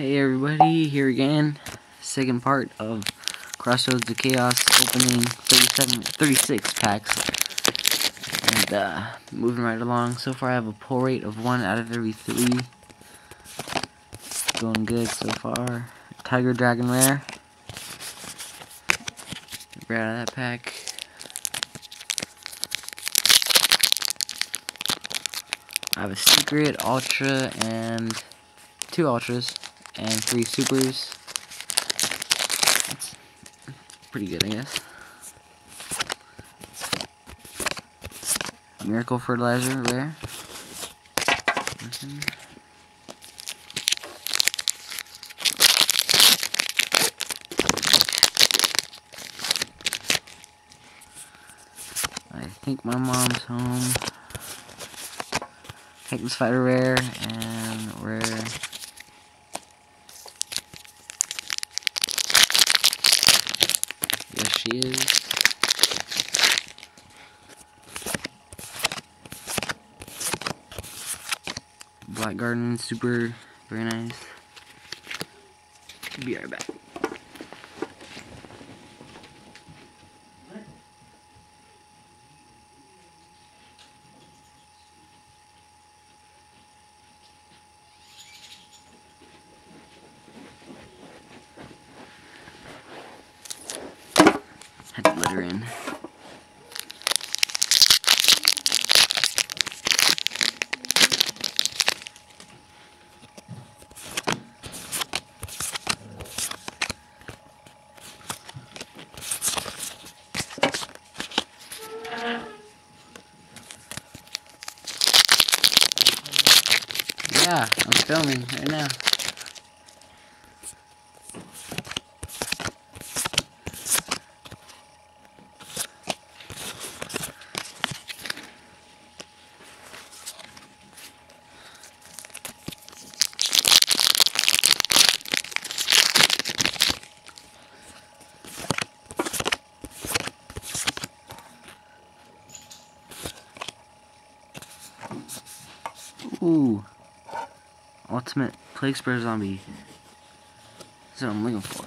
Hey everybody, here again. Second part of Crossroads of Chaos opening 36 packs. And moving right along. So far I have a pull rate of 1 out of every 3. Going good so far. Tiger Dragon Rare. Right out of that pack. I have a secret, ultra, and 2 ultras, and 3 supers. That's pretty good, I guess. Miracle Fertilizer, rare. I think my mom's home. Titan Spider rare and rare. Yes, she is. Black Garden, super, very nice. Be right back. Had to let her in. Yeah, I'm filming right now. Ooh. Ultimate Plague Spur Zombie. That's what I'm looking for.